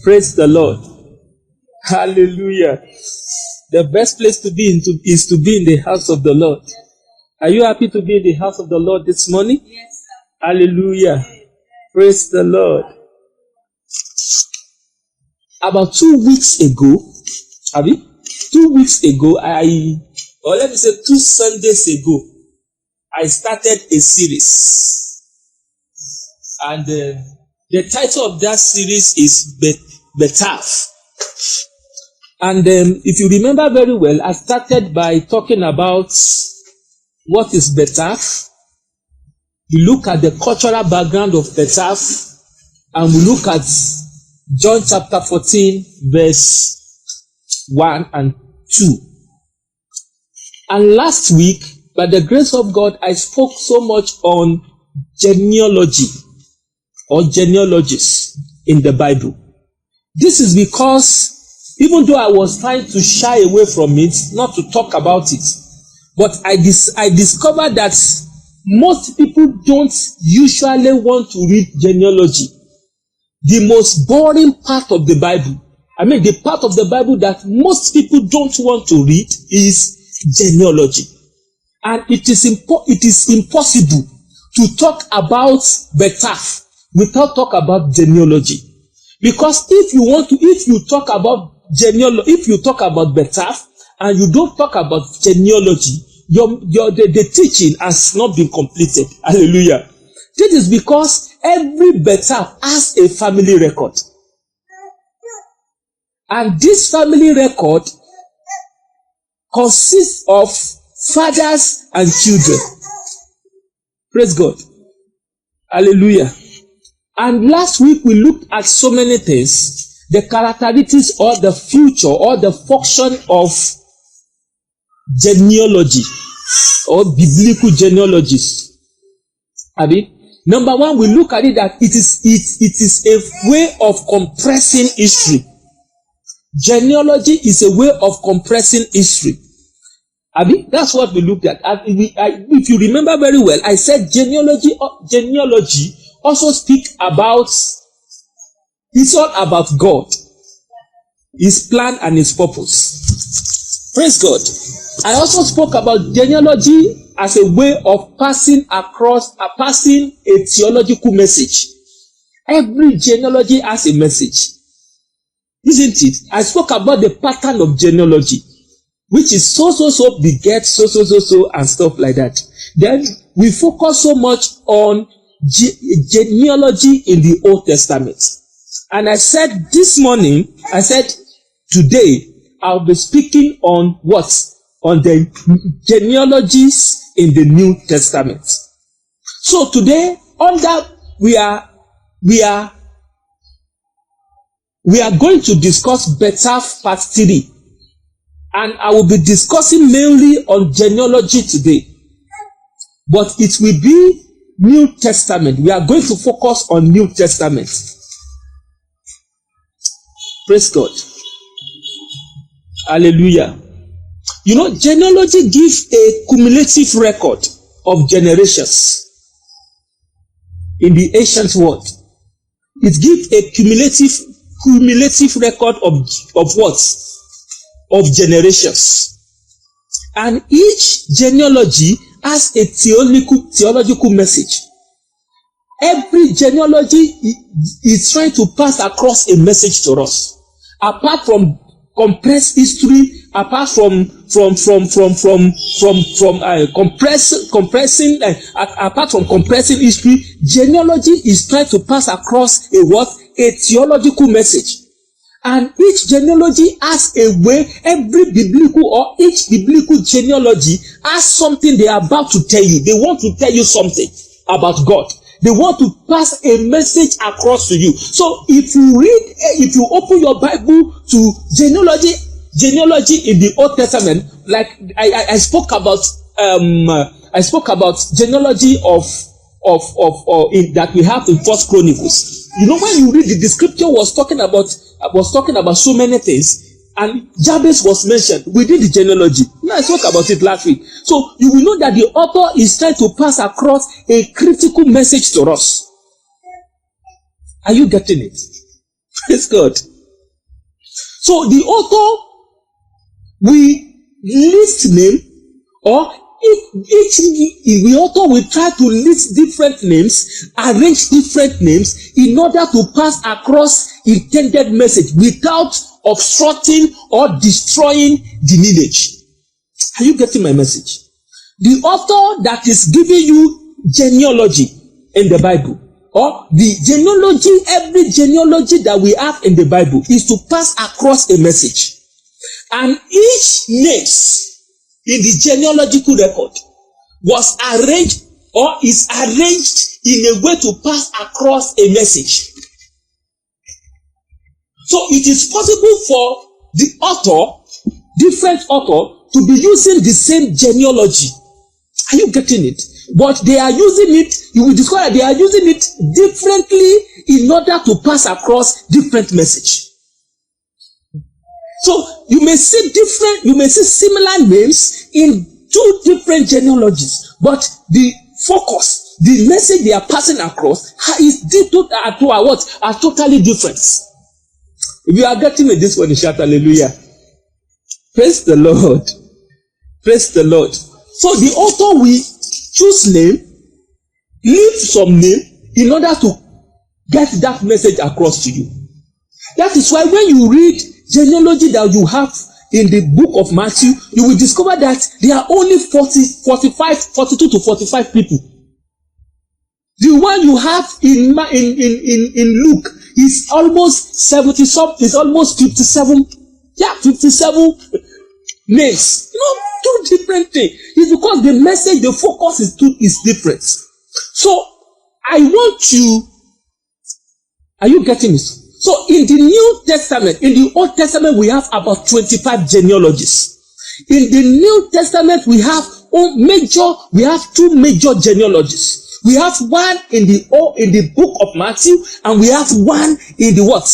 Praise the Lord. Hallelujah. The best place to be is to be in the house of the Lord. Are you happy to be in the house of the Lord this morning? Yes, sir. Hallelujah. Praise the Lord. About 2 weeks ago, 2 weeks ago, or let me say 2 Sundays ago, I started a series. And the title of that series is Betaf. And if you remember very well, I started by talking about what is Betaf. We look at the cultural background of Betaf, and we look at John chapter 14, verse 1 and 2. And last week, by the grace of God, I spoke so much on genealogy or genealogies in the Bible. This is because even though I was trying to shy away from it, not to talk about it, but I discovered that most people don't usually want to read genealogy. The most boring part of the Bible, the part of the Bible that most people don't want to read is genealogy. And it is impossible to talk about Betaf without talk about genealogy. Because if you talk about Betaf and you don't talk about genealogy, the teaching has not been completed. Hallelujah. This is because every Betaf has a family record. And this family record consists of fathers and children. Praise God. Hallelujah. And last week we looked at so many things, the characteristics or the future or the function of genealogy or biblical genealogies. Number one, we look at it that it is a way of compressing history. Genealogy is a way of compressing history. That's what we looked at. If you remember very well, I said genealogy also speak about, it's all about God, His plan and His purpose. Praise God. I also spoke about genealogy as a way of passing a theological message. Every genealogy has a message, isn't it? I spoke about the pattern of genealogy, which is so beget so and stuff like that. Then we focus so much on genealogy in the Old Testament. And I said today I'll be speaking on what? On the genealogies in the New Testament. So today, we are going to discuss Betaf part 3. And I will be discussing mainly on genealogy today. But it will be New Testament. We are going to focus on New Testament. Praise God. Hallelujah. Genealogy gives a cumulative record of generations in the ancient world. It gives a cumulative record of what? Of generations. And each genealogy has a theological message. Every genealogy is trying to pass across a message to us. Apart from compressed history, apart from compressing history, genealogy is trying to pass across a theological message. And each genealogy has a way, each biblical genealogy has something they are about to tell you. They want to tell you something about God. They want to pass a message across to you. So if you open your Bible to genealogy in the Old Testament, like I spoke about genealogy that we have in First Chronicles. When you read the scripture was talking about so many things, and Jabez was mentioned within the genealogy. I spoke about it last week. So you will know that the author is trying to pass across a critical message to us. Are you getting it? Praise God. So the author, we list name, or the author will try to list different names, arrange different names in order to pass across intended message without obstructing or destroying the lineage. Are you getting my message? The author that is giving you genealogy in the Bible, or the genealogy, every genealogy that we have in the Bible is to pass across a message. And each name in the genealogical record was arranged or is arranged in a way to pass across a message. So it is possible for the author, different author, to be using the same genealogy. Are you getting it? But they are using it, you will discover that they are using it differently in order to pass across different message. So you may see similar names in two different genealogies, but the focus, the message they are passing across are totally different. If you are getting it this one, shout hallelujah. Praise the Lord. Praise the Lord. So the author will choose name, leave some name in order to get that message across to you. That is why when you read genealogy that you have in the book of Matthew, you will discover that there are only 42 to 45 people. The one you have in Luke is almost 70 something, is almost 57. Yeah, 57 names. Two different things. It's because the message, the focus is different. So I want you, are you getting this? So in the New Testament, in the Old Testament, we have about 25 genealogies. In the New Testament, we have two major genealogies. We have one in the book of Matthew, and we have one in the what?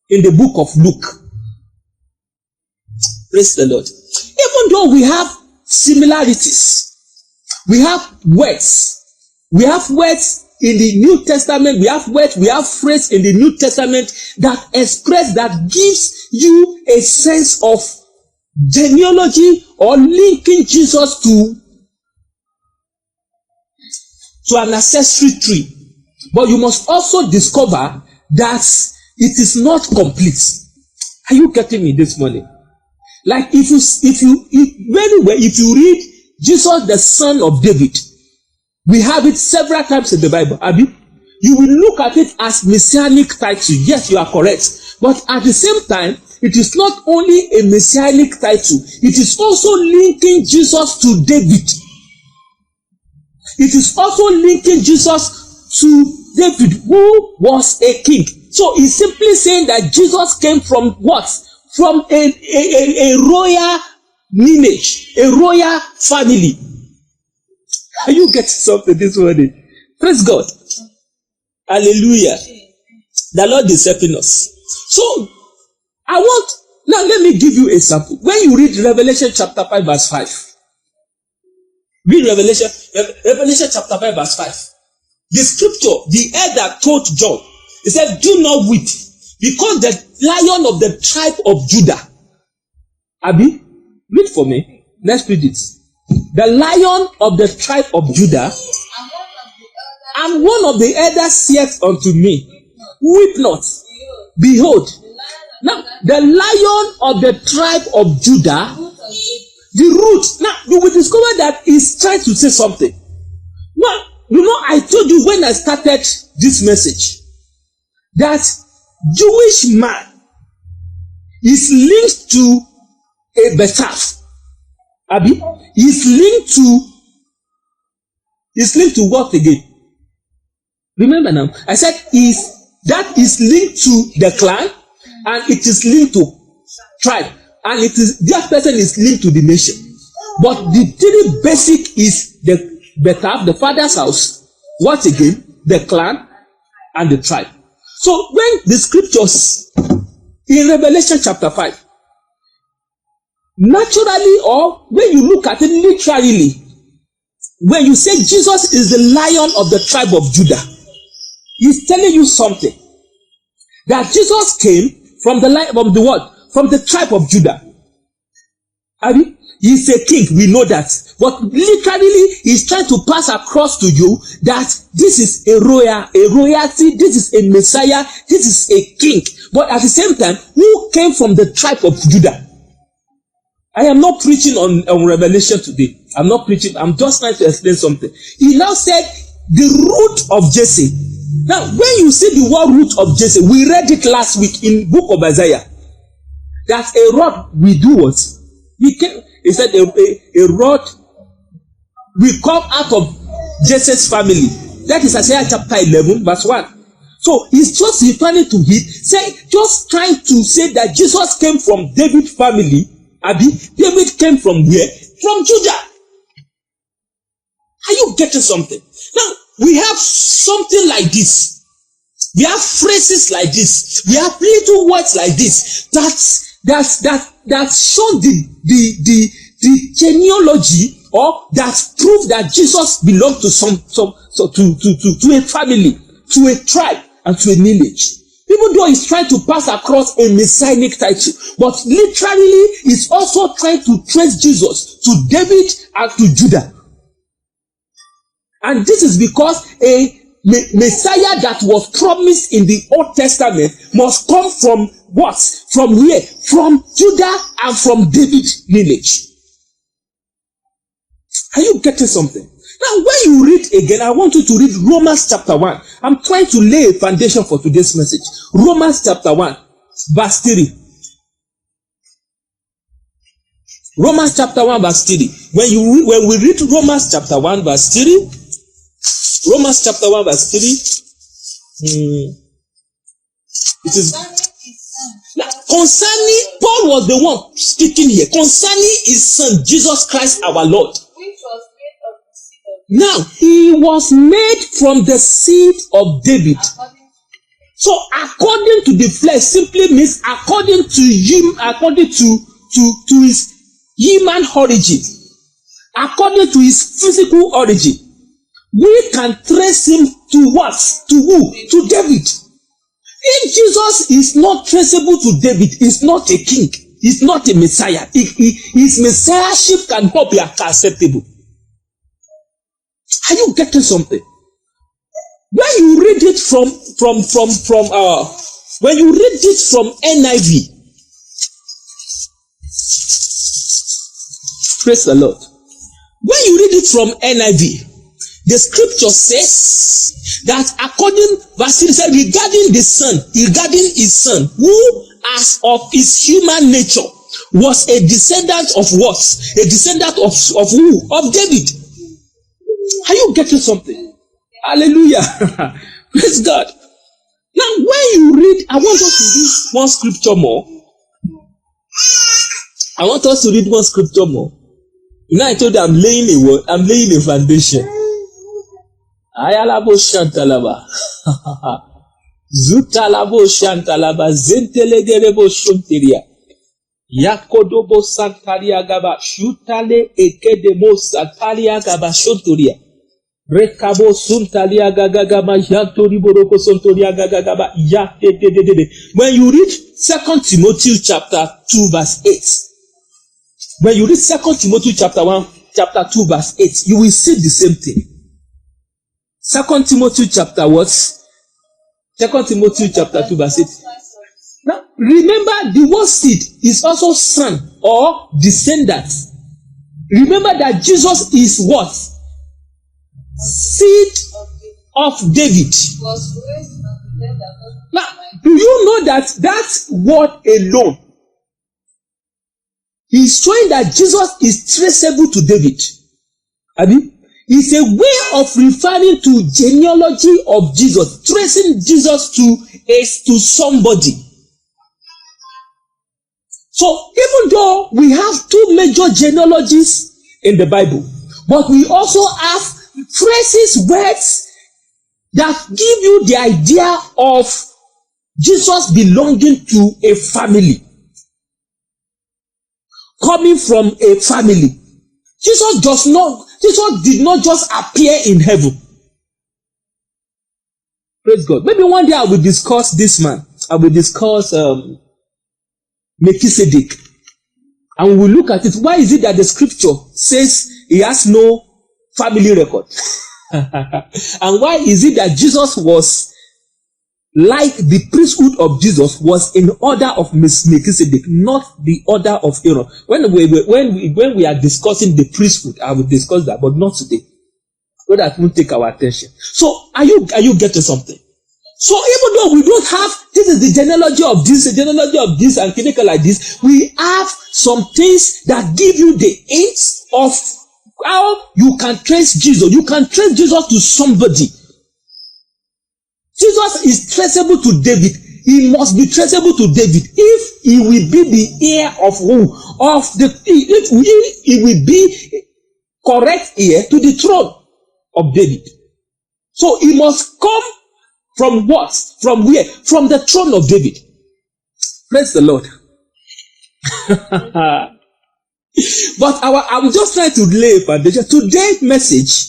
In the book of Luke. Praise the Lord. Even though we have similarities, we have words. We have words in the New Testament, we have words, we have phrases in the New Testament that express, that gives you a sense of genealogy or linking Jesus to an ancestry tree. But you must also discover that it is not complete. Are you getting me this morning? Like if you read Jesus, the son of David, we have it several times in the Bible. Abi, you will look at it as messianic title. Yes, you are correct. But at the same time, it is not only a messianic title, it is also linking Jesus to David. It is also linking Jesus to David, who was a king. So it's simply saying that Jesus came from what? From a royal lineage, a royal family. Are you getting something this morning? Praise God. Hallelujah. The Lord is helping us. So, now let me give you a sample. When you read Revelation chapter 5 verse 5. Read Revelation chapter 5 verse 5. The scripture, the elder told John, he said, do not weep, because the Lion of the tribe of Judah. Abi, read for me. Let's read it. The Lion of the tribe of Judah, and one of the elders saith unto me, weep not. Behold, now the Lion of the tribe of Judah, the root. Now you will discover that he's trying to say something. Well, I told you when I started this message that Jewish man is linked to a Bethaph. Abi, is linked to what again? Remember now, I said that is linked to the clan, and it is linked to tribe, and that person is linked to the nation. But the three basic is the Bethaph, the father's house, what again? The clan and the tribe. So when the scriptures in Revelation chapter 5, naturally, or when you look at it literally, when you say Jesus is the Lion of the tribe of Judah, He's telling you something. That Jesus came from the line of the what? From the tribe of Judah. Abi? He's a king, we know that. But literally, he's trying to pass across to you that this is a royalty, this is a Messiah, this is a king. But at the same time, who came from the tribe of Judah? I am not preaching on Revelation today. I'm not preaching. I'm just trying to explain something. He now said the root of Jesse. Now, when you see the word root of Jesse, we read it last week in book of Isaiah. That a rod will do what? He said a rod will come out of Jesse's family. That is Isaiah chapter 11 verse 1. So he's just returning to it, just trying to say that Jesus came from David's family. David came from where? From Judah. Are you getting something? Now, we have something like this. We have phrases like this. We have little words like this. That show the genealogy, or that prove that Jesus belonged to a family, to a tribe, and to a lineage. Even though he's trying to pass across a messianic title, but literally he's also trying to trace Jesus to David and to Judah. And this is because a Messiah that was promised in the Old Testament must come from what? From where? From Judah and from David's lineage. Are you getting something? Now, when you read again, I want you to read Romans chapter 1. I'm trying to lay a foundation for today's message. Romans chapter 1, verse 3. Romans chapter 1, verse 3. When we read Romans chapter 1, verse 3, Romans chapter 1, verse 3, it is now, concerning, Paul was the one speaking here, concerning his son, Jesus Christ our Lord. Now, he was made from the seed of David. So, according to the flesh simply means according to him, according to his human origin, according to his physical origin. We can trace him to what? To who? To David. If Jesus is not traceable to David, he's not a king. He's not a Messiah. His messiahship cannot be acceptable. Are you getting something? When you read it from when you read it from NIV, praise the Lord. When you read it from NIV, the scripture says that verse 3 says, regarding his son, who as of his human nature was a descendant of what? A descendant of who? Of David. Are you getting something? Hallelujah. Praise God. Now, when you read, I want us to read one scripture more. I want us to read one scripture more. You know, I told you I'm laying a foundation. Ayalabo shantalaba. Zutalabo shantalaba. Zentelegerebo shunteria. Yakodobo santaria gaba. Shutale ekedemo santaria gaba shunturia. Rekabo suntalia gaga gaba. Yantori boroko suntoria gaga gaba. When you read 2 Timothy chapter 2 verse 8. When you read 2 Timothy chapter 2 verse 8, you will see the same thing. 2 Timothy chapter what? 2 Timothy chapter 2 verse 8. Now, remember the word seed is also son or descendant. Remember that Jesus is what? Seed of David. Now, do you know that word alone is showing that Jesus is traceable to David? Abi? It's a way of referring to genealogy of Jesus, tracing Jesus to somebody. So even though we have two major genealogies in the Bible, but we also have phrases, words that give you the idea of Jesus belonging to a family, coming from a family. Jesus did not just appear in heaven. Praise God. Maybe one day I will discuss this man. I will discuss Melchizedek. And we will look at it. Why is it that the scripture says he has no family record? And why is it that Jesus was like the priesthood of Jesus was in order of Melchizedek, not the order of Aaron? When we are discussing the priesthood, I will discuss that, but not today. So that won't take our attention. So are you getting something? So even though we don't have, this is the genealogy of this, the genealogy of this, and clinical like this, we have some things that give you the hints of how you can trace Jesus. You can trace Jesus to somebody. Jesus is traceable to David. He must be traceable to David. If he will be the heir of who? If he will be correct heir to the throne of David. So he must come from what? From where? From the throne of David. Praise the Lord. But I'm just trying to lay a foundation. Today's message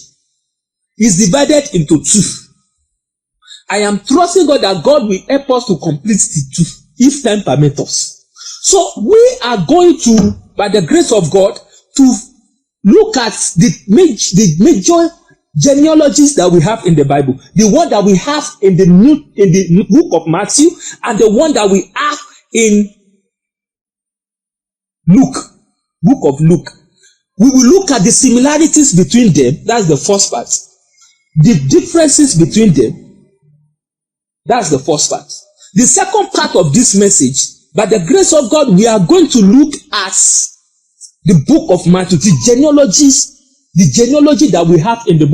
is divided into two. I am trusting God that God will help us to complete the two, if time permits us. So we are going to, by the grace of God, to look at the major genealogies that we have in the Bible, the one that we have in the book of Matthew, and the one that we have in Luke, book of Luke. We will look at the similarities between them. That's the first part. The differences between them. That's the first part. The second part of this message, by the grace of God, we are going to look at the book of Matthew, the genealogy that we have in the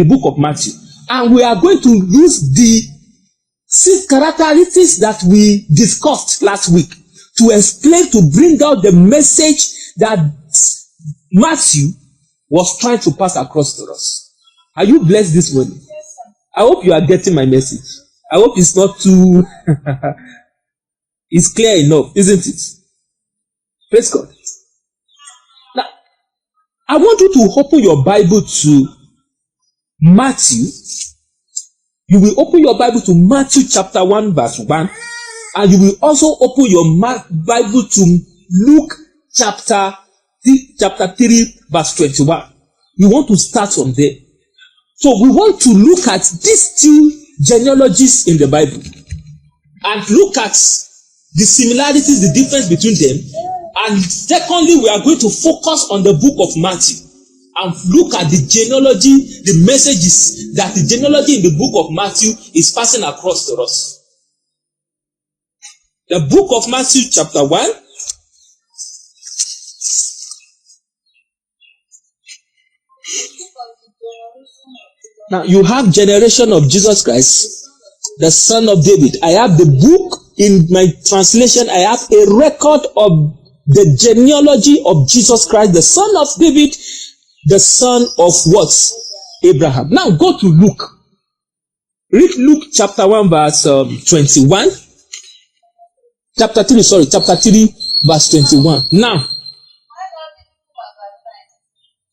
book of Matthew. And we are going to use the 6 characteristics that we discussed last week to explain, to bring out the message that Matthew was trying to pass across to us. Are you blessed this morning? I hope you are getting my message. I hope it's not too it's clear enough, isn't it? Praise God. Now, I want you to open your Bible to Matthew. You will open your Bible to Matthew chapter 1 verse 1. And you will also open your Bible to Luke chapter 3 verse 21. You want to start from there. So we want to look at these two genealogies in the Bible and look at the similarities, the difference between them. And secondly, we are going to focus on the book of Matthew and look at the genealogy, the messages that the genealogy in the book of Matthew is passing across to us. The book of Matthew chapter 1. Now you have generation of Jesus Christ, the son of David. I have the book in my translation. I have a record of the genealogy of Jesus Christ, the son of David, the son of what? Abraham. Now go to Luke. Read Luke chapter 1 verse 21. Chapter 3 verse 21. Now,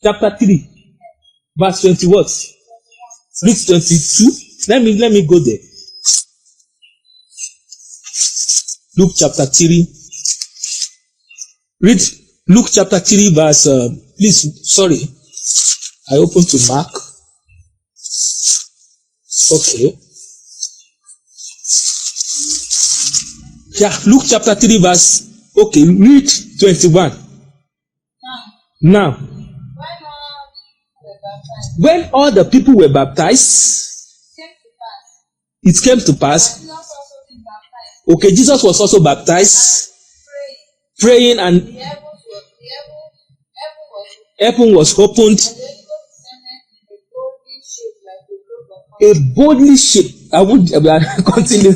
chapter 3 verse 20 what? Read 22. Let me go there. Luke chapter 3. Read Luke chapter 3 verse, I opened to Mark. Okay. Yeah, Luke chapter 3 verse, okay, read 21. Now, when all the people were baptized, it came to pass. Okay, Jesus was also baptized, praying, and heaven was opened. A boldly shape. I won't continue.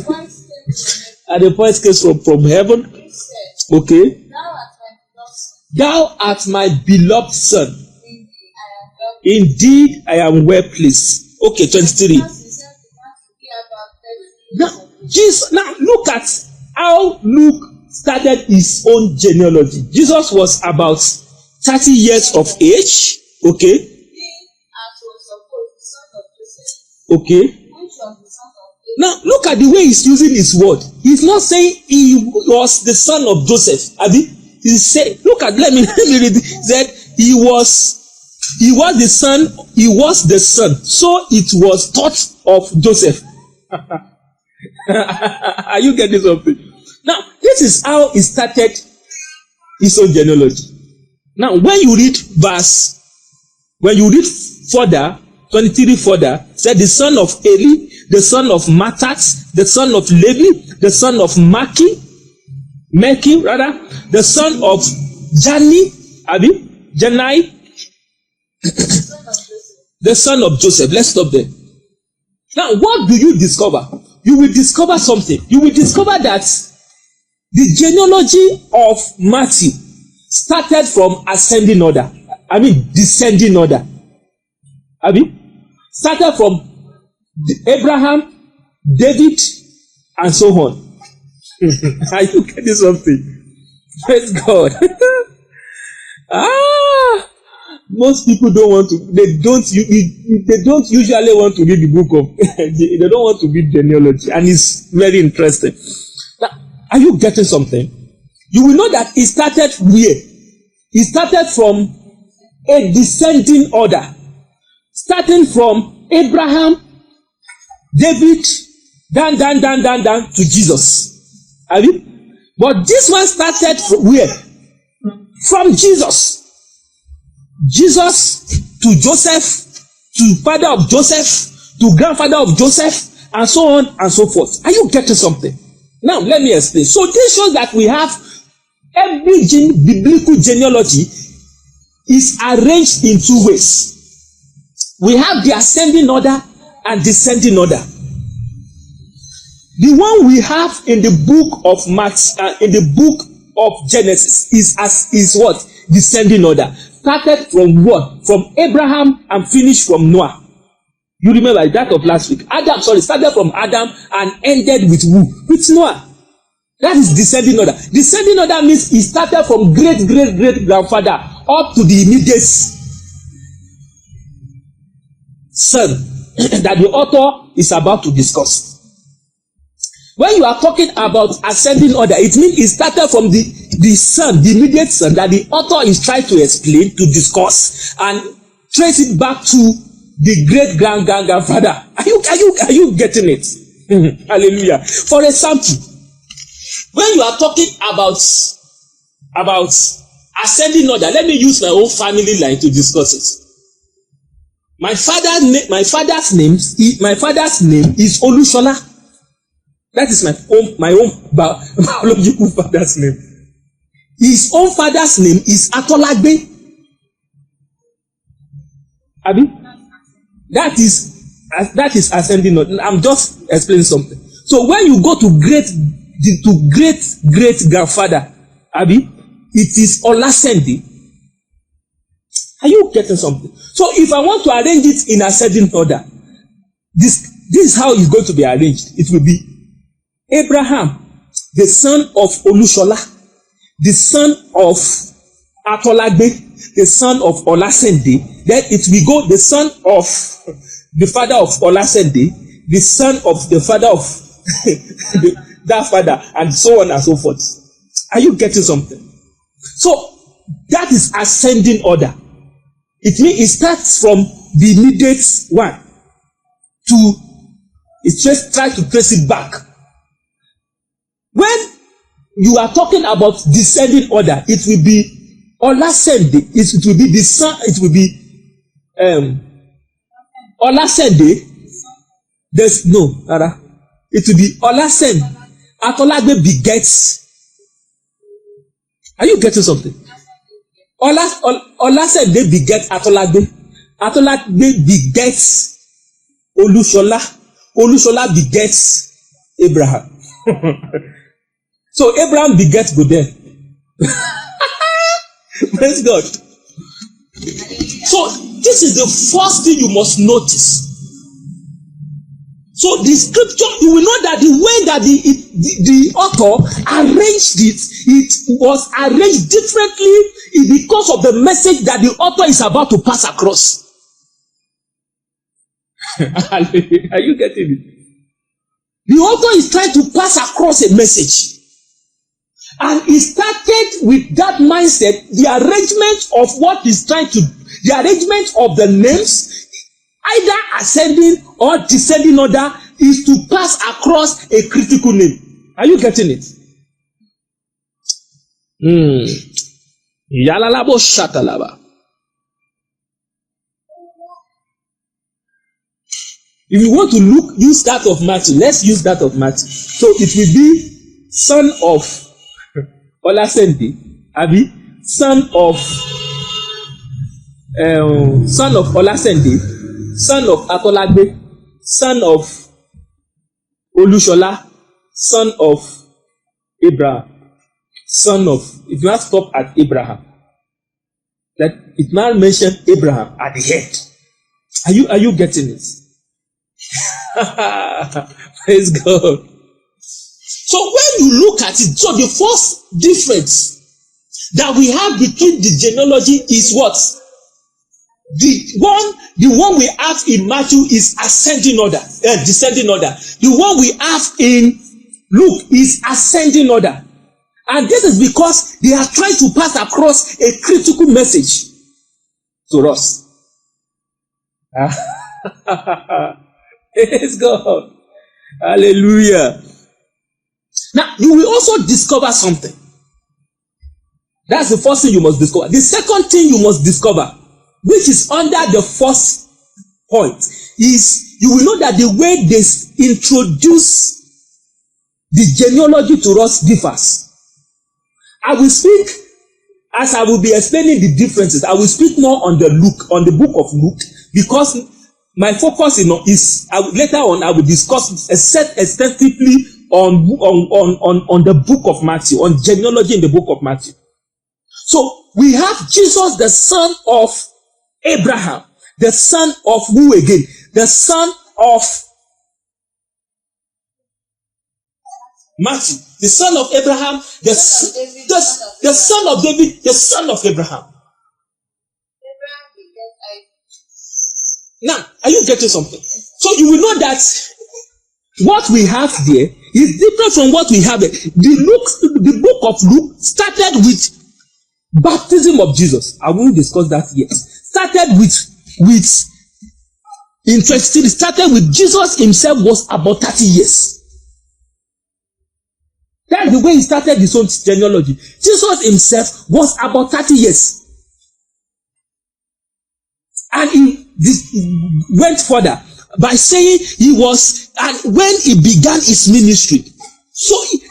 And the voice came from heaven. Okay. Thou art my beloved son. Indeed, I am well pleased. Okay, 23. Now look at how Luke started his own genealogy. Jesus was about 30 years of age. Okay. Okay. Now, look at the way he's using his word. He's not saying he was the son of Joseph. Abi, he said, look at, let me read it. He said, he was the son, so it was thought of Joseph. Are you getting something? Now, this is how he started his own genealogy. Now, when you read further, 23 further, said the son of Eli, the son of Mattat, the son of Levi, the son of Maki, the son of Janai, the son of Joseph. Let's stop there. Now, what do you discover? You will discover something. You will discover that the genealogy of Matthew started from descending order. Started from Abraham, David, and so on. Are you getting something? Praise God. Most people don't want to. They don't usually want to read the book of. They don't want to read genealogy, and it's very interesting. Now, are you getting something? You will know that it started where? It started from a descending order, starting from Abraham, David, down to Jesus. But this one started from where? From Jesus. Jesus to Joseph, to father of Joseph, to grandfather of Joseph, and so on and so forth. Are you getting something? Now, let me explain. So this shows that we have every biblical genealogy is arranged in two ways. We have the ascending order and descending order. The one we have in the book of in the book of Genesis is what? Descending order. Started from what? From Abraham and finished from Noah. You remember that of last week. Started from Adam and ended with who? With Noah. That is descending order. Descending order means he started from great grandfather up to the immediate son that the author is about to discuss. When you are talking about ascending order, it means it started from the son, the immediate son that the author is trying to explain, to discuss, and trace it back to the great grandfather. Are you getting it? Hallelujah. For example, when you are talking about ascending order, let me use my own family line to discuss it. My father's name is Olushola. That is my own biological father's name. His own father's name is Atolagbe. That is ascending order. I'm just explaining something. So when you go to great grandfather, it is Olasende. Are you getting something? So if I want to arrange it in ascending order, this is how it's going to be arranged. It will be Abraham, the son of Olushola, the son of Atolagbe, the son of Olasende. Then it will go the son of the father of Olasende, the son of the father of that father, and so on and so forth. Are you getting something? So that is ascending order. It means it starts from the immediate one to it just try to trace it back. When you are talking about descending order, it will be Olasende. It will be the son. It will be Olasende. There's no. It will be Olasende. Atolagbe begets. Are you getting something? Olasende begets Atolagbe. Atolagbe begets Olushola. Olushola begets Abraham. So Abraham begets Godel. Praise God. So this is the first thing you must notice. So the scripture, you will know that the way that the author arranged it was arranged differently because of the message that the author is about to pass across. Are you getting it? The author is trying to pass across a message. And he started with that mindset, the arrangement of what he's trying to, the arrangement of the names, either ascending or descending order, is to pass across a critical name. Are you getting it? Yalalabo shatalaba. If you want to use that of Matthew, let's use that of Matthew. So it will be son of Olasende, Abi, son of Olasende, son of Akolagbe, son of Olushola, son of Abraham, son of. If you not stop at Abraham, that it now mentioned Abraham at the head. Are you getting it? Praise God. So when you look at it, so the first difference that we have between the genealogy is what? The one we have in Matthew is ascending order, descending order. The one we have in Luke is ascending order. And this is because they are trying to pass across a critical message to us. Praise God. Hallelujah. Now, you will also discover something. That's the first thing you must discover. The second thing you must discover, which is under the first point, is you will know that the way they introduce the genealogy to us differs. I will speak, as I will be explaining the differences, I will speak more on the book of Luke, because my focus is later on I will discuss extensively on the book of Matthew, on genealogy in the book of Matthew. So we have Jesus, the son of Abraham, the son of who again? The son of Matthew, the son of Abraham, the son of David, the son of Abraham. Now, are you getting something? So you will know that what we have there is different from what we have there. The book of Luke started with baptism of Jesus. I won't discuss that yet. Started interesting. It started with Jesus himself was about 30 years. That's the way he started his own genealogy. Jesus himself was about 30 years. And he went further by saying he was, and when he began his ministry, he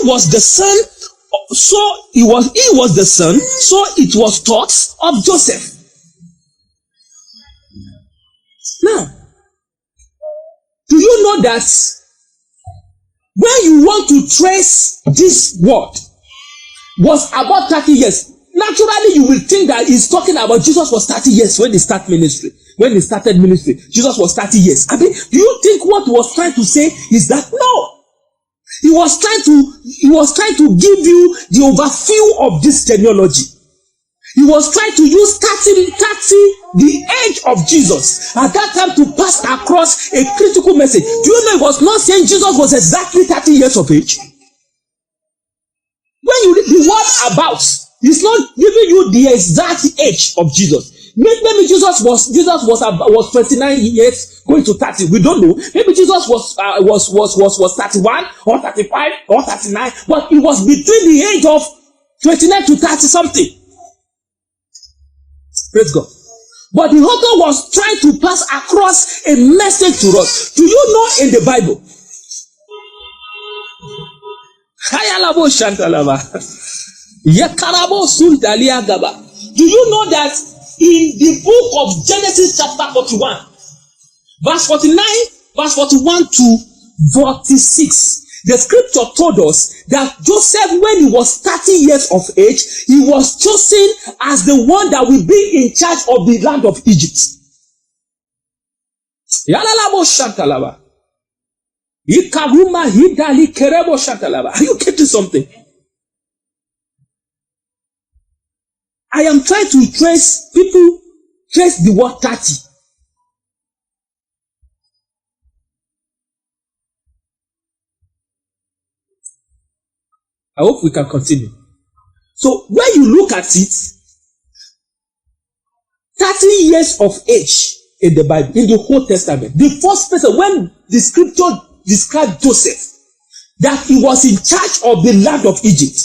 was the son, so he was the son, so it was taught of Joseph. Now, do you know that when you want to trace this word was about 30 years, naturally you will think that he's talking about Jesus was 30 years when he started ministry. When he started ministry, Jesus was 30 years. I mean, do you think what he was trying to say is that? No. He was trying to give you the overview of this genealogy. He was trying to use 30, the age of Jesus at that time, to pass across a critical message. Do you know he was not saying Jesus was exactly 30 years of age? When you read the word about, it's not giving you the exact age of Jesus. Maybe Jesus was 29 years going to 30. We don't know. Maybe Jesus was 31 or 35 or 39, but it was between the age of 29 to 30 something. Praise God. But the author was trying to pass across a message to us. Do you know in the Bible? Do you know that in the book of Genesis chapter 41, verse 49, verse 41 to 46, the scripture told us that Joseph, when he was 30 years of age, he was chosen as the one that will be in charge of the land of Egypt. Are you getting something? I am trying to trace the word 30. I hope we can continue. So when you look at it, 30 years of age in the Bible, in the Old Testament, the first person when the scripture described Joseph, that he was in charge of the land of Egypt,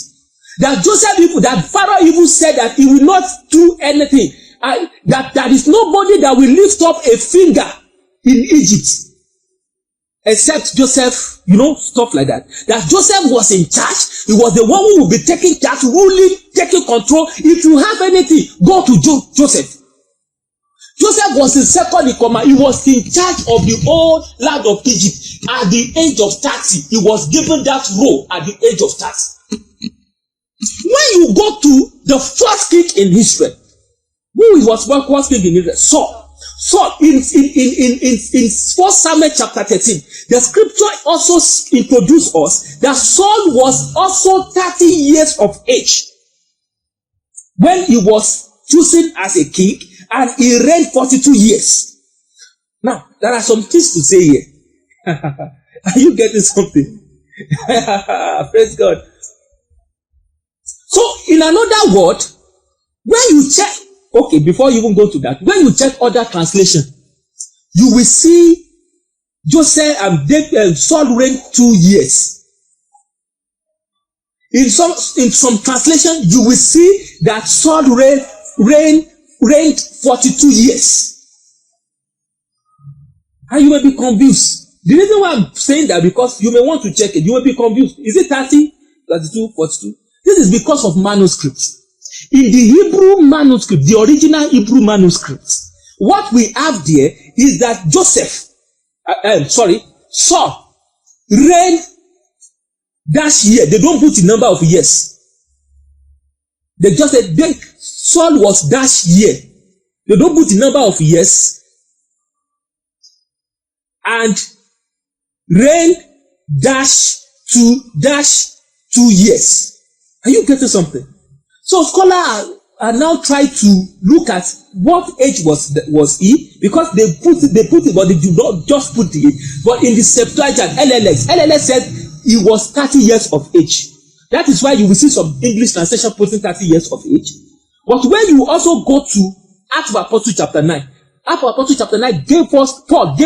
that Joseph, that Pharaoh even said that he will not do anything, that there is nobody that will lift up a finger in Egypt except Joseph, stuff like that. That Joseph was in charge. He was the one who will be taking charge, ruling, taking control. If you have anything, go to Joseph. Joseph was the second in command. He was in charge of the whole land of Egypt. At the age of 30, he was given that role at the age of 30. When you go to the first king in Israel, who was first king in Israel? Saul. So in 1 Samuel chapter 13, the scripture also introduced us that Saul was also 30 years of age when he was chosen as a king, and he reigned 42 years. Now, there are some things to say here. Are you getting something? Praise God. So, in another word, when you check, okay, before you even go to that, when you check other translation, you will see Joseph and Saul reigned 2 years. In some translation, you will see that Saul reigned 42 years. And you may be confused. The reason why I'm saying that, because you may want to check it, you will be confused. Is it 30, 32, 42? This is because of manuscripts. In the Hebrew manuscript, the original Hebrew manuscript, what we have there is that Saul reigned dash year. They don't put the number of years. They just said Saul was dash year. They don't put the number of years. And reigned dash 2 years. Are you getting something? So scholars are now trying to look at what age was he, because they put it, but they do not just put it. But in the Septuagint, LLS said he was 30 years of age. That is why you will see some English translation putting 30 years of age. But when you also go to Acts of Apostles chapter 9, Acts of Apostles chapter 9 Paul told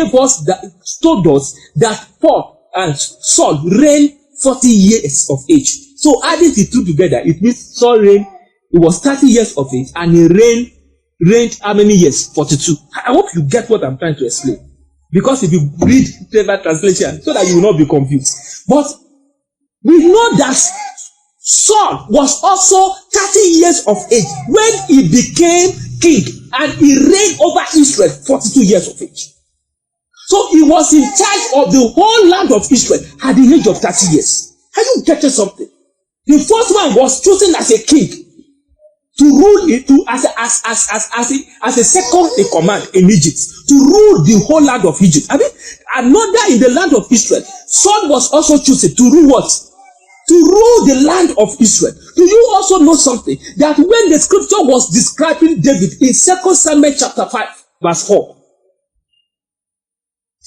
us that Paul and Saul reigned 40 years of age. So adding the two together, it means Saul reigned, he was 30 years of age, and he reigned how many years? 42. I hope you get what I'm trying to explain. Because if you read favorite translation, so that you will not be confused. But we know that Saul was also 30 years of age when he became king, and he reigned over Israel 42 years of age. So he was in charge of the whole land of Israel at the age of 30 years. Are you getting something? The first one was chosen as a king to rule it as a second in command in Egypt, to rule the whole land of Egypt. I mean, another in the land of Israel, Saul was also chosen to rule what? To rule the land of Israel. Do you also know something? That when the scripture was describing David in 2 Samuel chapter 5, verse 4,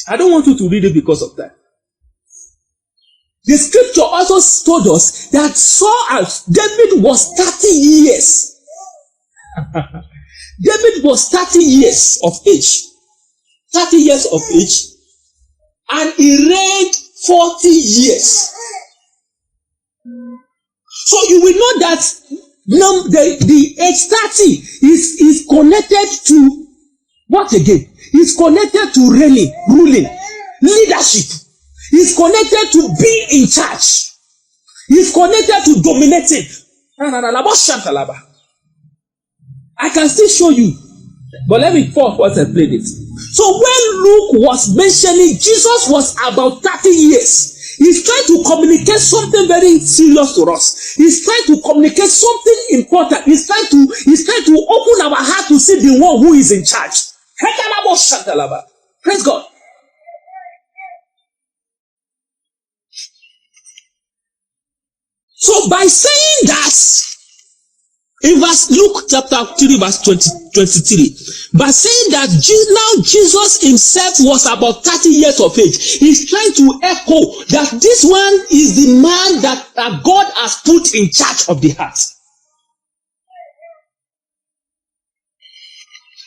I don't want you to read it because of that. The scripture also told us that David was 30 years. David was 30 years of age. 30 years of age. And he reigned 40 years. So you will know that the age 30 is connected to what again? It's connected to reigning, ruling, leadership. It's connected to being in charge. It's connected to dominating. I can still show you. But let me first explain it. So when Luke was mentioning Jesus was about 30 years, he's trying to communicate something very serious to us. He's trying to communicate something important. He's trying to open our heart to see the one who is in charge. Praise God. So by saying that, in Luke chapter 3 verse 20, 23. By saying that now Jesus himself was about 30 years of age, he's trying to echo that this one is the man that God has put in charge of the heart.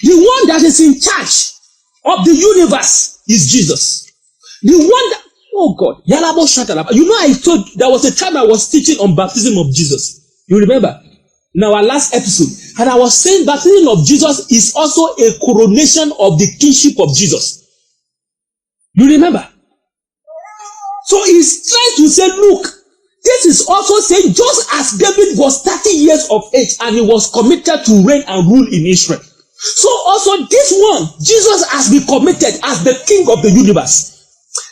The one that is in charge of the universe is Jesus. The one that, oh God, Yalabo Shatalaba. You know, I told, there was a time I was teaching on baptism of Jesus. You remember? In our last episode. And I was saying baptism of Jesus is also a coronation of the kingship of Jesus. You remember? So he's trying to say, look, this is also saying just as David was 30 years of age and he was committed to reign and rule in Israel. So also this one, Jesus has been committed as the king of the universe.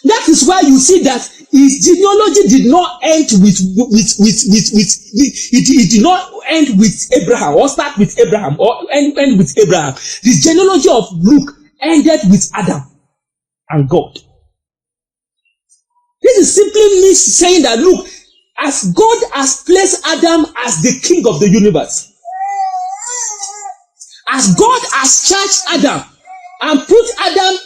That is why you see that his genealogy did not end it did not end with Abraham or start with Abraham or end with Abraham. The genealogy of Luke ended with Adam and God. This is simply me saying that, look, as God has placed Adam as the king of the universe, as God has charged Adam and put Adam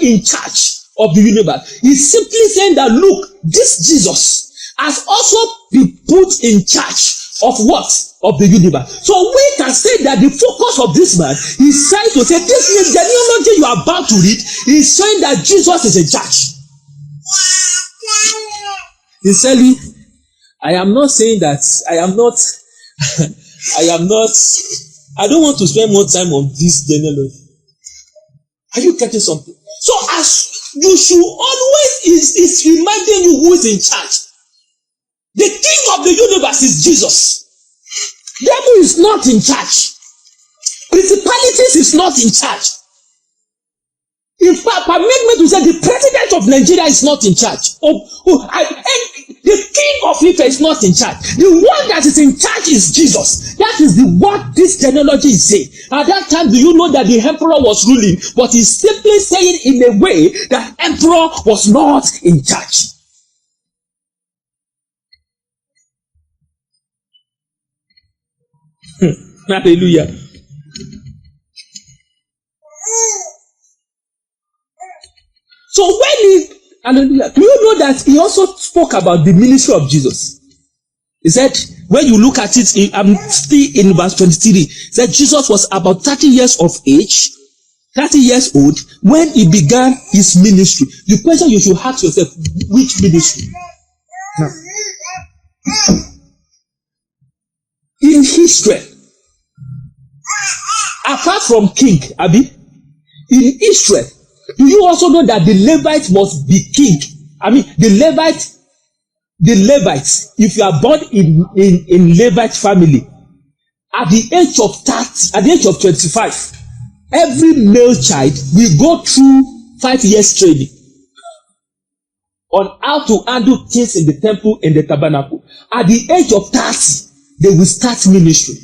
in charge of the universe, he's simply saying that, look, this Jesus has also been put in charge of what? Of the universe. So we can say that the focus of this man is trying to say this genealogy you are about to read is saying that Jesus is a judge. Sincerely, I am not saying that I don't want to spend more time on this genealogy. Are you getting something? So as you should always is reminding you who is in charge. The king of the universe is Jesus. Devil is not in charge. Principalities is not in charge. In fact, permit me to say the president of Nigeria is not in charge. The king of Ife is not in charge. The one that is in charge is Jesus. That is what this genealogy is saying. At that time, do you know that the emperor was ruling? But he's simply saying in a way that emperor was not in charge. Hallelujah. So hallelujah, do you know that he also spoke about the ministry of Jesus? He said, when you look at it, I'm still in verse 23, he said Jesus was about 30 years of age, 30 years old, when he began his ministry. The question you should ask yourself, which ministry? Now, in history, apart from king, Abi, in Israel, do you also know that the Levites must be king? I mean, the Levites, if you are born in Levite family, at the age of 30, at the age of 25, every male child will go through 5 years training on how to handle things in the temple and the tabernacle. At the age of 30, they will start ministry.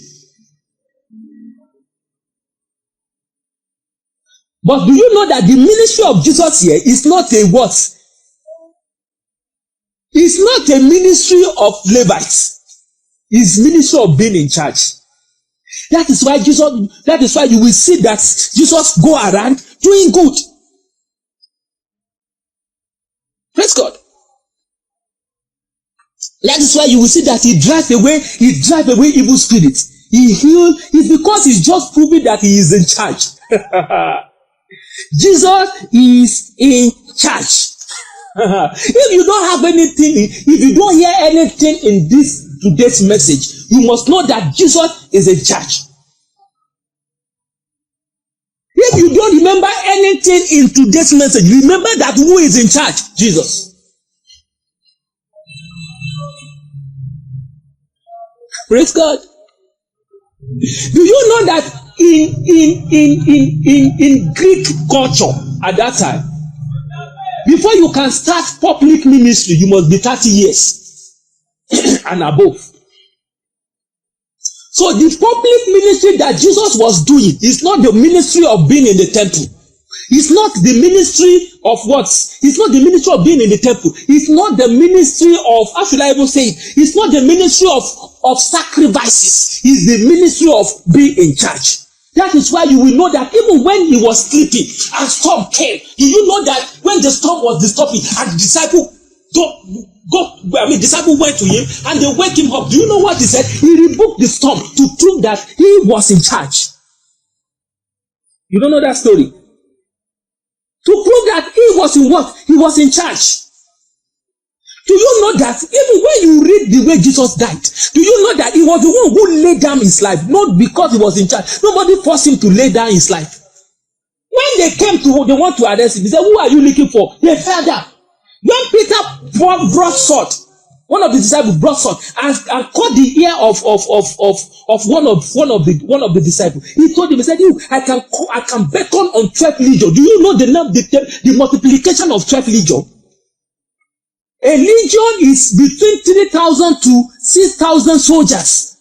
But do you know that the ministry of Jesus here is not a what? It's not a ministry of Levites. It's ministry of being in charge. That is why you will see that Jesus go around doing good. Praise God. That is why you will see that he drive away evil spirits. He healed. It's because he's just proving that he is in charge. Jesus is in charge. If you don't have anything, if you don't hear anything in this today's message, you must know that Jesus is in charge. If you don't remember anything in today's message, remember that who is in charge? Jesus. Praise God. Do you know that in Greek culture at that time, before you can start public ministry, you must be 30 years and above. So the public ministry that Jesus was doing is not the ministry of being in the temple. It's not the ministry of what? It's not the ministry of being in the temple. It's not the ministry of, how should I even say it? It's not the ministry of sacrifices. It's the ministry of being in charge. That is why you will know that even when he was sleeping and storm came, do you know that when the storm was disturbing and the disciple disciple went to him and they wake him up. Do you know what he said? He rebuked the storm to prove that he was in charge. You don't know that story? To prove that he was in what? He was in charge. Do you know that even when you read the way Jesus died, do you know that he was the one who laid down his life, not because he was in charge. Nobody forced him to lay down his life. When they came to, they want to arrest him, he said, who are you looking for? They fell down. When Peter brought sword, one of the disciples brought sword and caught the ear of one of the disciples. He told him, he said, I can beckon on 12 legion. Do you know the multiplication of 12 legion? A legion is between 3,000 to 6,000 soldiers.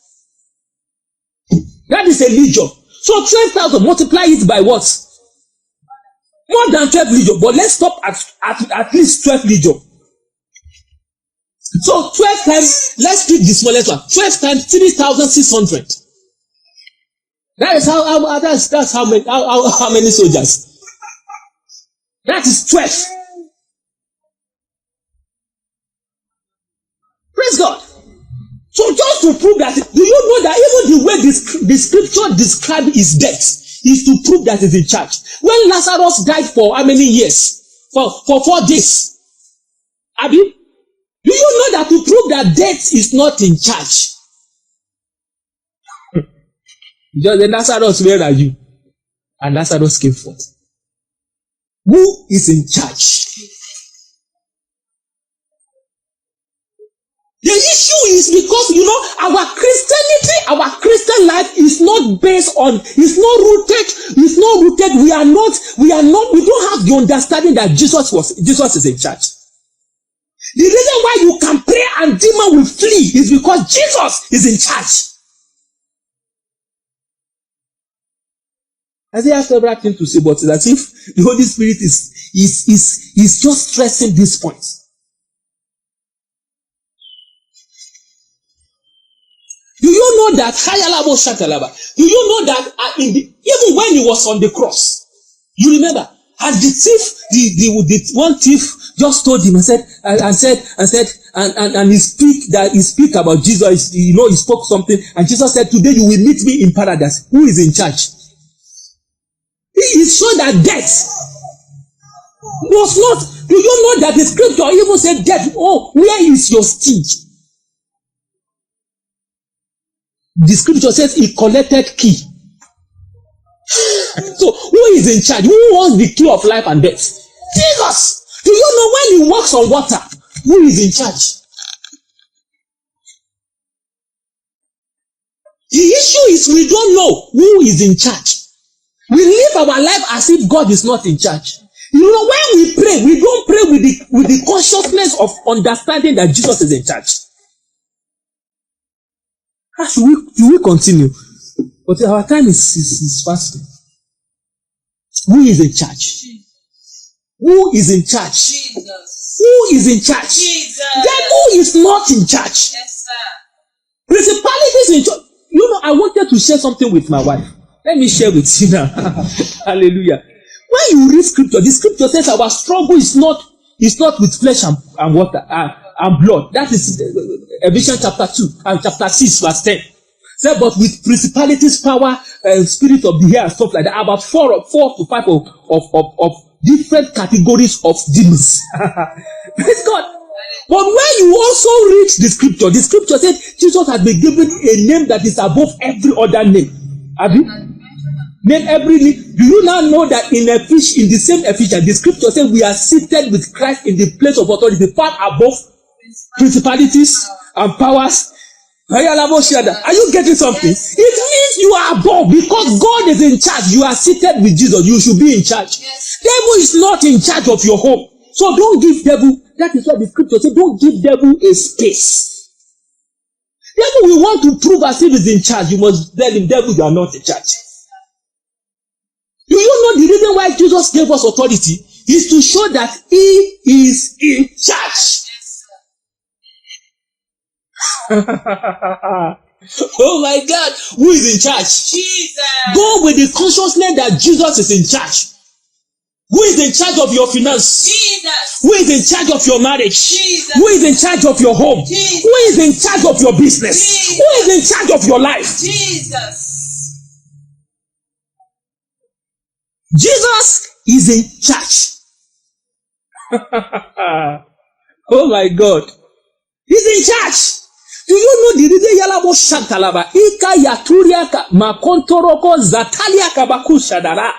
That is a legion. So 12,000, multiply it by what? More than 12 legion. But let's stop at least 12 legion. So 12 times, let's pick the smallest one. 12 times 3,600. That is that's how many soldiers. That is 12. Praise God. So just to prove that, do you know that even the way the scripture describes his death is to prove that he's in charge. When Lazarus died for how many years? For 4 days. Abi, do you know that to prove that death is not in charge? Just the Lazarus, where are you? And Lazarus came forth. Who is in charge? The issue is because, you know, our Christianity, our Christian life is not based on, it's not rooted. We don't have the understanding that Jesus is in charge. The reason why you can pray and demon will flee is because Jesus is in charge. I say I have several things to say, but it's as if the Holy Spirit is just stressing this point. Do you know that do you know that even when he was on the cross, you remember, and the thief, the one thief just told him and he speak about Jesus, you know, he spoke something, and Jesus said, today you will meet me in paradise. Who is in charge? He is sure that death was not. Do you know that the scripture even said, death, oh, where is your sting? The scripture says he collected key. So who is in charge? Who owns the key of life and death? Jesus. Do you know when he walks on water, who is in charge? The issue is we don't know who is in charge. We live our life as if God is not in charge. You know, when we pray, we don't pray with the consciousness of understanding that Jesus is in charge. How should we continue? But our time is fasting. Who is in charge? Who is in charge? Jesus. Who is in charge? Jesus. Then who is not in charge? Yes, sir. Principalities in charge. You know, I wanted to share something with my wife. Let me share with you now. Hallelujah. When you read scripture, the scripture says our struggle is not with flesh and water and blood. That is Ephesians chapter 2 and chapter 6 verse 10. Say, but with principalities, power, spirit of the air and stuff like that. About 4 to 5 of different categories of demons. Praise God. But when you also read the scripture said Jesus has been given a name that is above every other name. Have you? Name every name. Do you now know that in the same Ephesians, the scripture says we are seated with Christ in the place of authority, far above principalities and powers. Are you getting something? Yes. It means you are above because God is in charge. You are seated with Jesus. You should be in charge. Yes. Devil is not in charge of your home. So don't give devil. That is what the scripture says. Don't give devil a space. Devil will want to prove as if he's in charge. You must tell him, devil, you are not in charge. Do you know the reason why Jesus gave us authority is to show that he is in charge. Oh my God, who is in charge? Jesus. Go with the consciousness that Jesus is in charge. Who is in charge of your finance? Jesus. Who is in charge of your marriage? Jesus. Who is in charge of your home? Jesus. Who is in charge of your business? Jesus. Who is in charge of your life? Jesus. Jesus is in charge. Oh my God. He's in charge. Do you know the reason Yalabo Shantalaba? Ika Yaturiaka Makontoroko Zatalia Kabakushadara.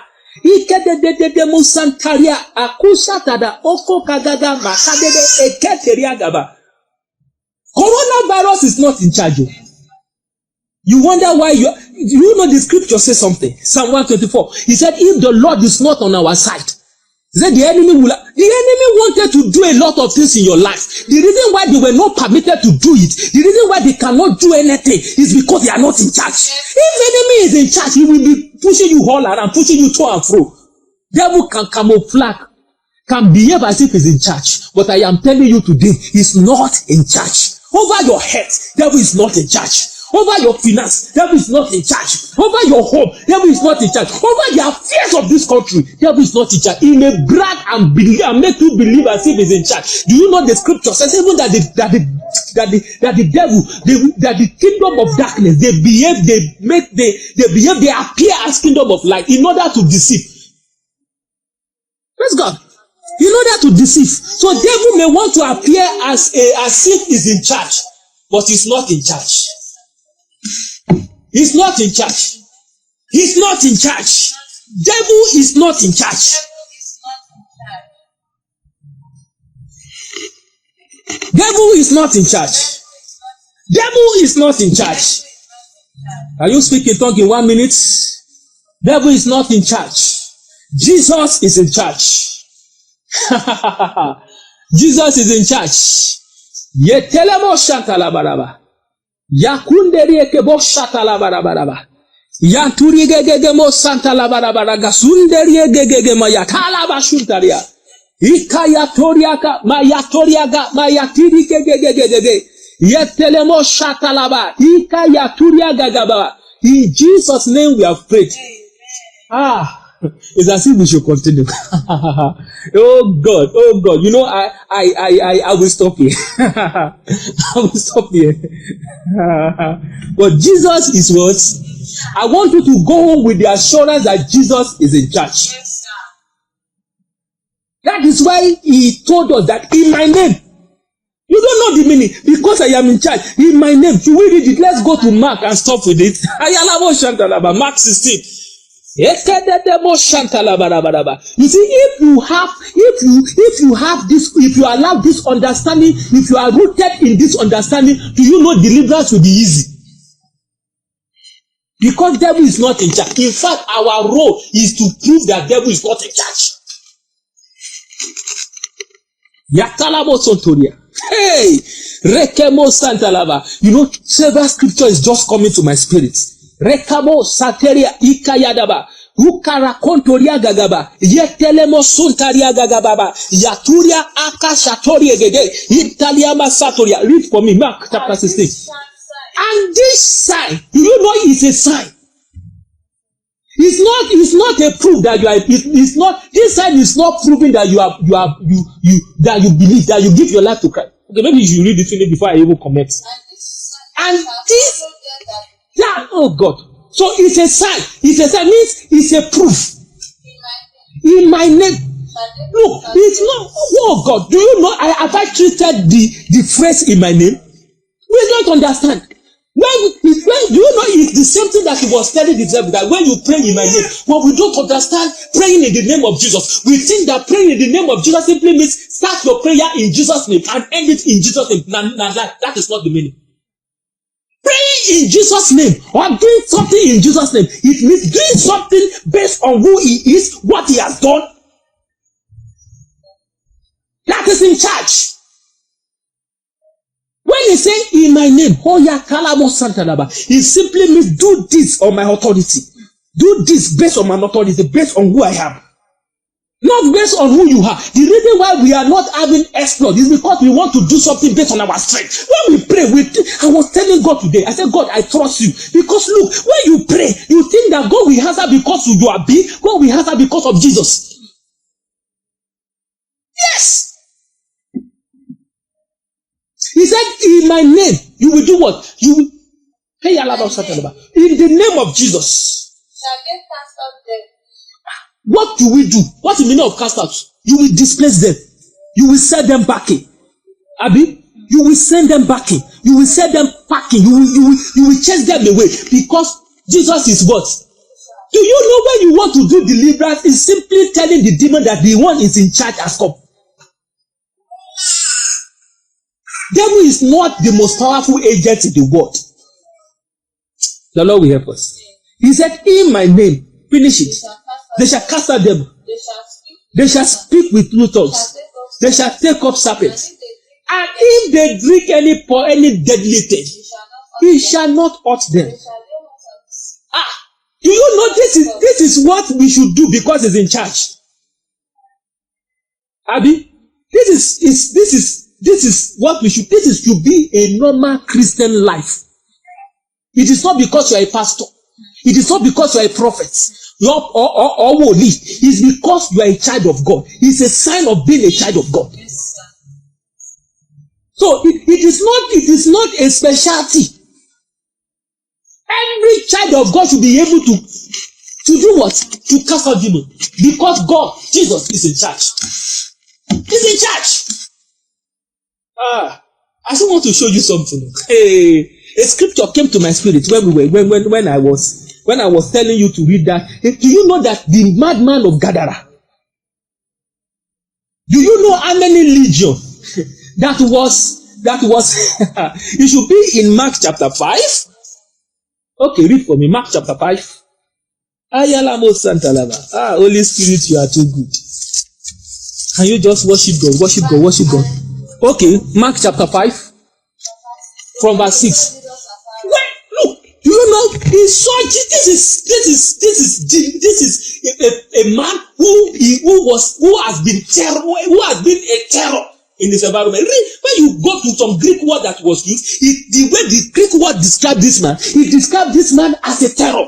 Ike de Musantaria Akushatada Oko Kagaga Makadede Eketeria Gaba. Coronavirus is not in charge. You wonder why you know the scripture says something. Psalm 124. He said, if the Lord is not on our side, he said the enemy wanted to do a lot of things in your life. The reason why they were not permitted to do it, the reason why they cannot do anything is because they are not in charge. If the enemy is in charge, he will be pushing you all around, pushing you to and fro. Devil can camouflage, can behave as if he's in charge. But I am telling you today, he's not in charge. Over your head, devil is not in charge. Over your finance, devil is not in charge. Over your home, devil is not in charge. Over the affairs of this country, devil is not in charge. He may brag and believe and make you believe as if he's in charge. Do you know the scripture says even that the devil, the kingdom of darkness, they appear as kingdom of light in order to deceive. Praise God. In order to deceive. So devil may want to appear as if he's in charge, but he's not in charge. He's not in charge. He's not in charge. Devil is not in charge. Devil is not in charge. Devil is not in charge. Can you speak in tongue in 1 minute? Devil is not in charge. Jesus is in charge. Jesus is in charge. Yetelemo shantalabaraba. Yakunderi kebo shatalabaraba. Yanturi gegege mo santalabaraba. Gasunderi gegege ma yatalaba shuntaria. Ikayatoriaka ma yatoriaga ma yatiri gegege. Yetelemo shatalaba. Ikayaturiaga gaba. In Jesus' name we have prayed. It's as if we should continue. Oh God. You know, I will stop here. I will stop here. But Jesus is what? I want you to go home with the assurance that Jesus is in charge. Yes, sir. That is why he told us that in my name. You don't know the meaning. Because I am in charge. In my name. Should we read it? Let's go to Mark and stop with it. Mark 16. You see, if you have this, if you allow this understanding, if you are rooted in this understanding, do you know deliverance will be easy? Because devil is not in charge. In fact, our role is to prove that devil is not in charge. Yakalabo Sontoria. Hey, Rekemo Santalaba. You know, several scriptures just coming to my spirit. Rekamo Sateria Ikayadaba. Ukara kontoria gagaba. Yetelemo suntaria gagababa. Yaturia akashatoria gege. Italiama satoria. Read for me, Mark chapter 16. And this sign, do you know it's a sign? It's not a proof that you are, it's not, this sign is not proving that that you believe, that you give your life to Christ. Okay, maybe you should read it before I even comment. And this, yeah, oh God. So it's a sign. It's a sign, means it's a proof. In my name. Look, it's not, oh God, do you know, have I treated the phrase in my name? We don't understand. When do you know it's the same thing that he was telling the devil, that when you pray in my name, but we don't understand praying in the name of Jesus. We think that praying in the name of Jesus simply means start your prayer in Jesus' name and end it in Jesus' name. That is not the meaning. Praying in Jesus' name or doing something in Jesus' name, it means doing something based on who he is, what he has done. That is in charge. When he said in my name, Hoya Kalamo Santalaba, it simply means do this on my authority. Do this based on my authority, based on who I am. Not based on who you are. The reason why we are not having exploit is because we want to do something based on our strength. When we pray, I was telling God today, I said, God, I trust you. Because look, when you pray, you think that God will answer because you are big. God will answer because of Jesus. Yes. He said, in my name, you will do what? You will. Hey, Allah, in the name of Jesus. Shall they cast out them? What do we do? What's the meaning of cast out? You will displace them. You will send them back in. Abi, you will send them back in. You will send them packing. You will chase them away because Jesus is what? Do you know when you want to do deliverance? It's simply telling the demon that the one is in charge has come. Devil is not the most powerful agent in the world. The Lord will help us. He said, in my name, finish it. They shall cast out them. They shall speak with new tongues. They shall take up serpents. And if they drink any deadly thing, it shall not hurt them. Do you know this is what we should do because he's in charge? Abi, this is what we should. This is to be a normal Christian life. It is not because you are a pastor. It is not because you are a prophet or holy. It's because you are a child of God. It's a sign of being a child of God. So it is not a specialty. Every child of God should be able to do what? To cast out demons. Because God, Jesus, is in charge. He's in charge. I just want to show you something. Hey, a scripture came to my spirit when I was telling you to read that. Do you know that the madman of Gadara? Do you know how many legion that was it should be in Mark chapter 5. Okay, read for me. Mark chapter 5. Holy Spirit, you are too good. Can you just worship God? Worship God, worship God. Okay, Mark chapter 5 from verse 6. Look, do you know this is a man who has been a terror in this environment. When you go to some Greek word that was used, the way the Greek word described this man, he described this man as a terror.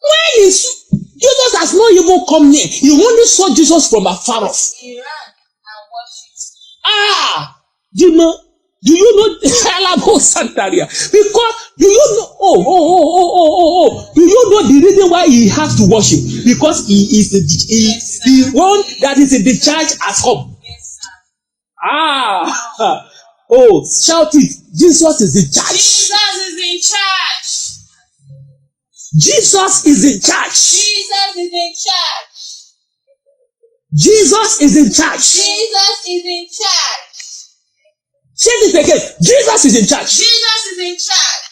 When Jesus has not even come near, he only saw Jesus from afar off. He ran and worshipped. Do you know Santaria? Because do you know? Do you know the reason why he has to worship? Because he is the one that is in the charge has come. Yes, sir. Shout it! Jesus is in charge. Jesus is in charge. Jesus is in charge. Jesus is in charge. Jesus is in charge. Jesus is in charge. Say it again. Jesus is in charge. Jesus is in charge.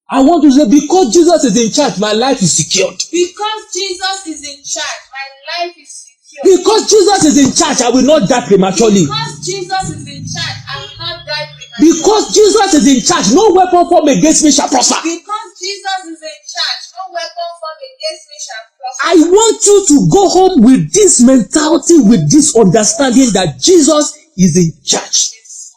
I want to say, because Jesus is in charge, my life is secured. Because Jesus is in charge, my life is secured. Because Jesus is in charge, I will not die prematurely. Because Jesus is in charge, I will not die prematurely. Because Jesus is in charge, no weapon formed against me shall prosper. Because Jesus is in charge, no weapon formed against me shall prosper. I want you to go home with this mentality, with this understanding that Jesus is in charge. Yes,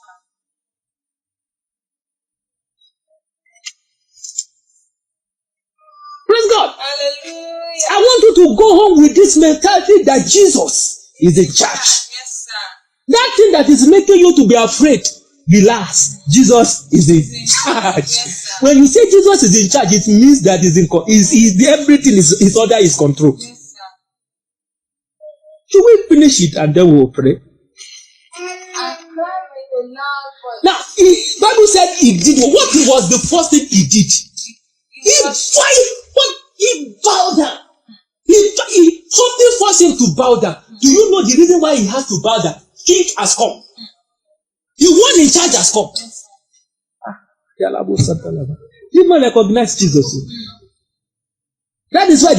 Praise God. hallelujah. I want you to go home with this mentality that Jesus is in charge. Yes, sir. That thing that is making you to be afraid, relax. Jesus is in charge. Yes, sir. When you say Jesus is in charge, it means that everything is his order is control. Yes, sir. Should we finish it and then we will pray? I cry with a loud voice. Now, Bible said he did what was the first thing he did? He bowed down. Something forced him to bow down. Do you know the reason why he has to bow down? King has come. The one in charge has come. People recognize Jesus. That is why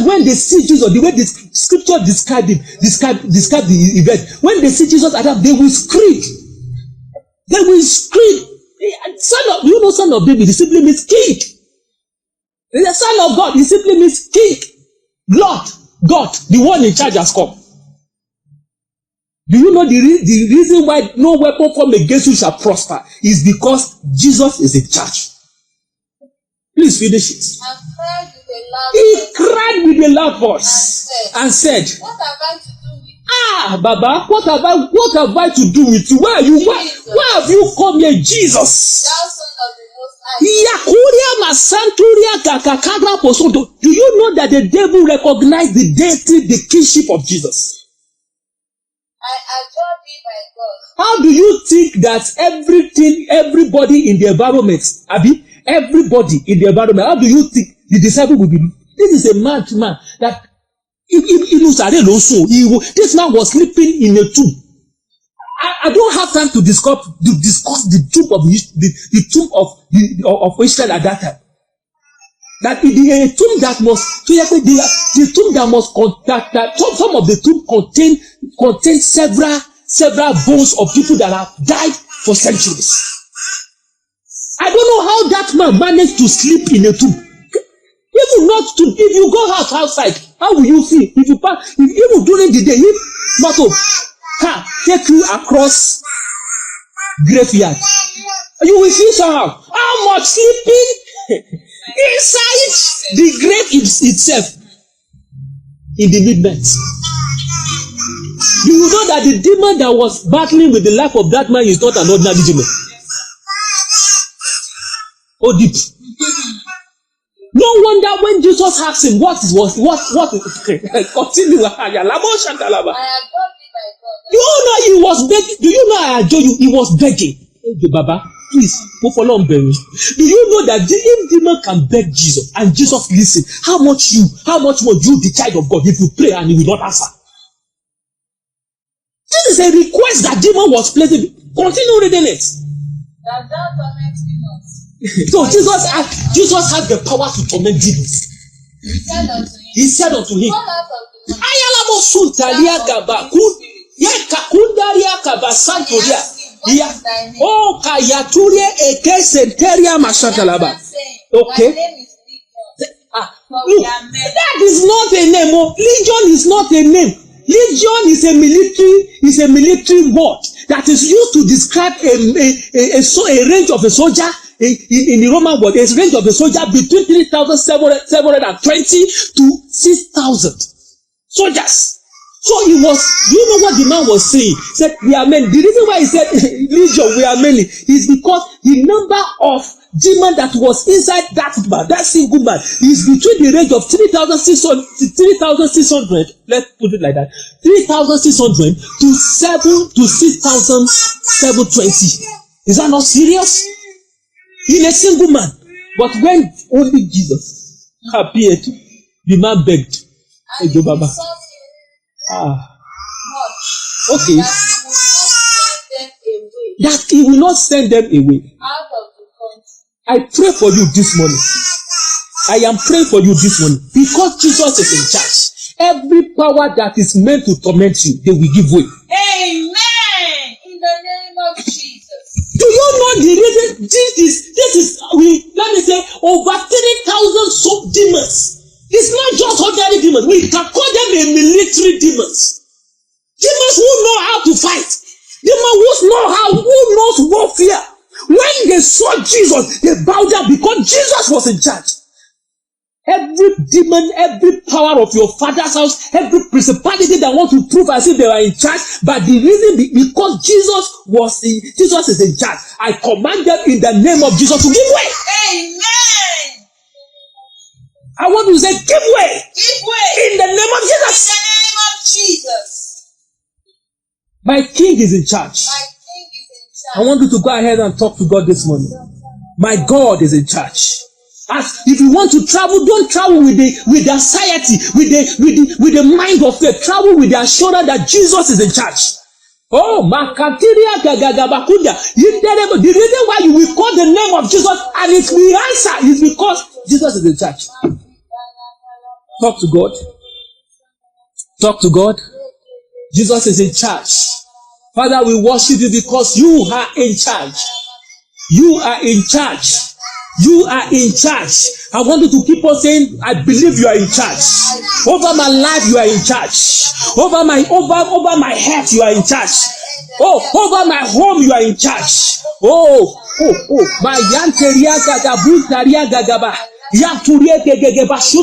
when they see Jesus, the way the scripture describe the event, when they see Jesus at that, they will scream. They will scream. Son of David, it simply means king. The son of God, it simply means king. Lord, God, the one in charge has come. Do you know the reason why no weapon formed against you shall prosper is because Jesus is in charge. Please finish it. He cried with a loud voice and said, what have I to do with you? Baba, what have I to do with you? Why have you come here, Jesus? Thou son of the Most High. Do you know that the devil recognized the deity, the kingship of Jesus? I adjure thee by God. How do you think that everybody in the environment, everybody in the environment, how do you think the disciple will be? This is a man that this man was sleeping in a tomb. I don't have time to discuss the tomb of Israel at that time. That a tomb that must the tomb that must contact some of the tomb contain several bones of people that have died for centuries. I don't know how that man managed to sleep in a tomb. If you go outside, how will you feel? If even during the day, if Marco take you across graveyard, you will feel somehow. How much sleeping inside the grave itself in the midnight? You know that the demon that was battling with the life of that man is not an ordinary demon. Oh, deep. No wonder when Jesus asked him what continue. He was begging. Do you know I adore you? He was begging. Hey, Baba, please, do you know that if demon can beg Jesus and Jesus listen, how much more you, the child of God, if you pray and he will not answer? This is a request that demon was placing. Continue reading it. That thou torment me not. So Jesus had the power to torment demons. He said unto him, Come out of the man. Ayalamo Suntalia Gaba Kundaria Kabasantoria. Oh, Kayaturia Eke Senteria Mashatalaba. Okay. My name is Legion. Look, that is not a name. Legion is not a name. Legion is a military word that is used to describe a range of a soldier in the Roman world. There's a range of a soldier between 3,720 to 6,000 soldiers. So he was, do you know what the man was saying? He said, we are many. The reason why he said, Legion, we are many, is because the number of demon that was inside that man, that single man, is between the range of 3,600, let's put it like that, 3,600 to 6,720. Is that not serious? In a single man. But when only Jesus appeared, the man begged. And he besought him Okay. that he will not send them away That he will not send them away. out of the country. I pray for you this morning. I am praying for you this morning because Jesus is in charge. Every power that is meant to torment you, they will give way. Amen. In the name of Jesus. Do you know the reason? This is let me say over 3,000 demons. It's not just ordinary demons. We can call them a military demons. Demons who know how to fight. Demons who knows warfare. When they saw Jesus, they bowed down because Jesus was in charge. Every demon, every power of your father's house, every principality that want to prove as if they are in charge, but the reason because Jesus is in charge. I command them in the name of Jesus to give way. Amen. I want to say, give way. Give way. In the name of In Jesus. the name of Jesus. My king is in charge. My king is in I charge. want you to go ahead and talk to God this morning. My God is in charge. If you want to travel, don't travel with the anxiety, with the mind of faith. Travel with the assurance that Jesus is in charge. Oh, Makantiria Gagagabakunda. The reason why you will call the name of Jesus and it will answer is because Jesus is in charge. Talk to God. Talk to God. Jesus is in charge. Father, we worship you because you are in charge. You are in charge. You are in charge. I want you to keep on saying, I believe you are in charge. Over my life, you are in charge. Over my health, you are in charge. Oh, over my home, you are in charge. Oh. My yanteria gagabu taria gagaba. Yanturie gegege bashun